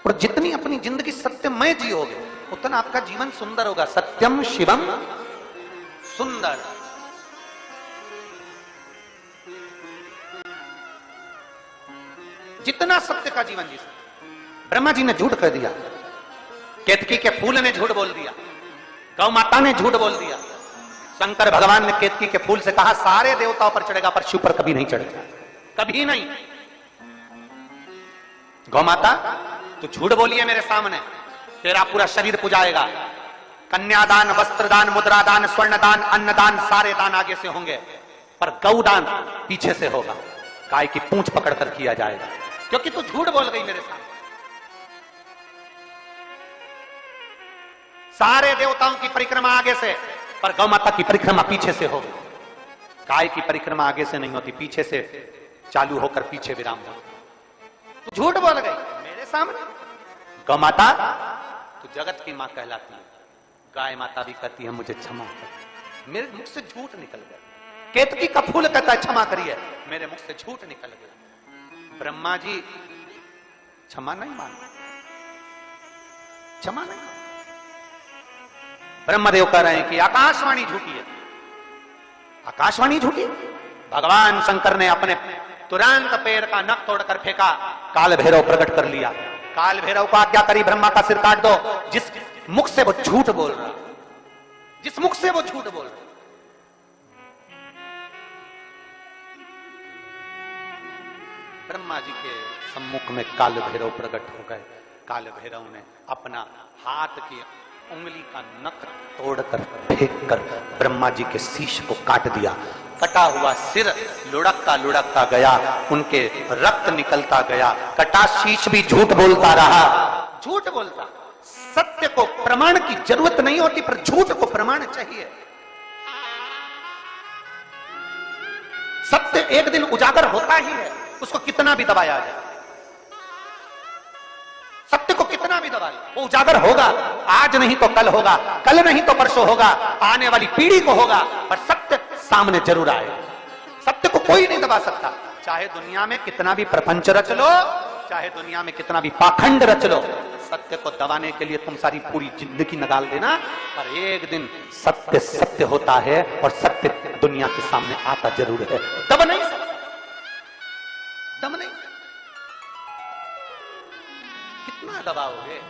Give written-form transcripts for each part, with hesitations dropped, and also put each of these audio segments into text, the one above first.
और जितनी अपनी जिंदगी सत्यमय जियोगे उतना आपका जीवन सुंदर होगा। सत्यम शिवम सुंदर। जितना सत्य का जीवन जी सकते। ब्रह्मा जी ने झूठ कर दिया, केतकी के फूल ने झूठ बोल दिया, गौ माता ने झूठ बोल दिया। शंकर भगवान ने केतकी के फूल से कहा सारे देवताओं पर चढ़ेगा पर शिव पर कभी नहीं चढ़ेगा, कभी नहीं। गौ माता तू झूठ बोली है मेरे सामने, तेरा पूरा शरीर पुजाएगा। कन्यादान, वस्त्रदान, मुद्रादान, स्वर्णदान, अन्नदान सारे दान आगे से होंगे पर गौदान पीछे से होगा। गाय की पूंछ पकड़कर किया जाएगा क्योंकि तू झूठ बोल गई मेरे सामने। सारे देवताओं की परिक्रमा आगे से पर गौ माता की परिक्रमा पीछे से होगी। गाय की परिक्रमा आगे से नहीं होती, पीछे से चालू होकर पीछे विराम हो। तू झूठ बोल गई मेरे सामने। गौ माता तू जगत की मां कहलाती है, गाय माता भी कहती है मुझे क्षमा कर, मेरे मुख से झूठ निकल गया। केतकी का फूल कहता है क्षमा करिए, मेरे मुख से झूठ निकल गया। ब्रह्मा जी क्षमा नहीं मांगे, क्षमा नहीं। ब्रह्मदेव कह रहे हैं कि आकाशवाणी झूठी है, आकाशवाणी झूठी है। भगवान शंकर ने अपने तुरंत पैर का नख तोड़कर फेंका, काल भैरव प्रकट कर लिया। काल भैरव को आज्ञा करी ब्रह्मा का सिर काट दो। जिस मुख से वो झूठ बोल रहा, जिस मुख से वो झूठ बोल रहा। ब्रह्मा जी के सम्मुख में काल भैरव प्रकट हो गए। काल भैरव ने अपना हाथ की उंगली का नख तोड़कर फेंककर ब्रह्मा जी के शीश को काट दिया। कटा हुआ सिर लुढ़कता लुढ़कता गया, उनके रक्त निकलता गया। कटा शीश भी झूठ बोलता रहा, झूठ बोलता। सत्य को प्रमाण की जरूरत नहीं होती पर झूठ को प्रमाण चाहिए। सत्य एक दिन उजागर होता ही है, उसको कितना भी दबाया जाए। सत्य को कितना भी दबाए वो उजागर होगा। आज नहीं तो कल होगा, कल नहीं तो परसों होगा, आने वाली पीढ़ी को होगा, पर सत्य सामने जरूर आएगा। सत्य को कोई नहीं दबा सकता। चाहे दुनिया में कितना भी प्रपंच रच लो, चाहे दुनिया में कितना भी पाखंड रच लो, सत्य को दबाने के लिए तुम सारी पूरी जिंदगी निकाल देना, पर एक दिन सत्य सत्य होता है और सत्य दुनिया के सामने आता जरूर है। दब नहीं सकता, दब नहीं। कितना दबाओगे?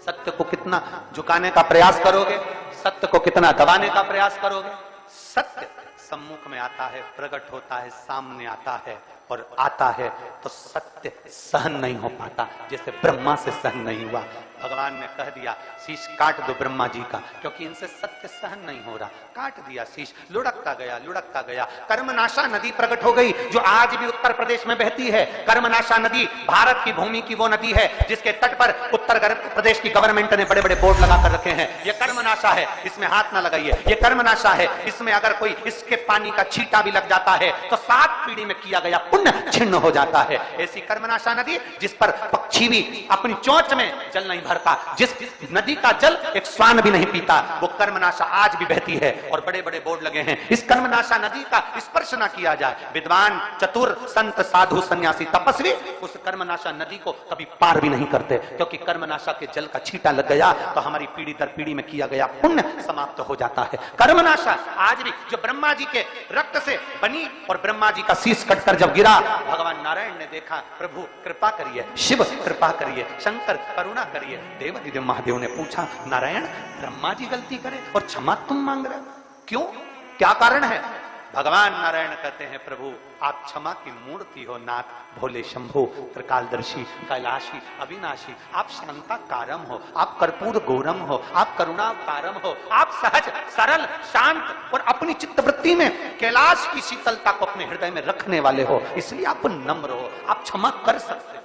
सत्य को कितना झुकाने का प्रयास करोगे? सत्य को कितना दबाने का प्रयास करोगे? सत्य सम्मुख में आता है, प्रकट होता है, सामने आता है और आता है तो सत्य सहन नहीं हो पाता, जैसे ब्रह्मा से सहन नहीं हुआ। भगवान ने कह दिया शीश काट दो ब्रह्मा जी का, क्योंकि इनसे सत्य सहन नहीं हो रहा। काट दिया शीश, लुढ़कता गया, लुढ़कता गया। कर्मनाशा नदी प्रकट हो गई, जो आज भी उत्तर प्रदेश में बहती है। कर्मनाशा नदी भारत की भूमि की वो नदी है जिसके तट पर उत्तर प्रदेश की गवर्नमेंट ने बड़े बड़े बोर्ड लगा कर रखे हैं, ये कर्मनाशा है, इसमें हाथ ना लगाइए, ये कर्मनाशा है, इसमें अगर कोई इसके पानी का छींटा भी लग जाता है तो 7 पीढ़ी में किया गया पुण्य छिन्न हो जाता है। ऐसी कर्मनाशा नदी जिस पर पक्षी भी अपनी चोंच में जल नहीं भरता, जिस नदी का जल एक श्वान भी नहीं पीता, वो कर्मनाशा आज भी बहती है और बड़े बड़े बोर्ड लगे हैं इस कर्मनाशा नदी का स्पर्श ना किया जाए। विद्वान, चतुर, संत, साधु, सन्यासी, तपस्वी उस कर्मनाशा नदी को कभी पार भी नहीं करते, क्योंकि कर्मनाशा के जल का छींटा लग गया तो हमारी पीढ़ी दर पीढ़ी में किया गया पुण्य समाप्त हो जाता है। कर्मनाशा आज भी जो ब्रह्मा जी के रक्त से बनी और ब्रह्मा जी का शीश कटकर जब गिरा, भगवान नारायण ने देखा, प्रभु कृपा करिए, शिव कृपा करिए, शंकर करुणा करिए। देवादिदेव महादेव ने पूछा नारायण ब्रह्मा जी गलती करे और क्षमा तुम मांग रहे हो, क्यों, क्या कारण है? भगवान नारायण कहते हैं प्रभु आप क्षमा की मूर्ति हो नाथ, भोले शंभु, त्रिकालदर्शी, कैलाशी, अविनाशी, आप शांता कारम हो, आप कर्पूर गौरम हो, आप करुणा कारम हो, आप सहज सरल शांत और अपनी चित्तवृत्ति में कैलाश की शीतलता को अपने हृदय में रखने वाले हो, इसलिए आप नम्र हो, आप क्षमा कर सकते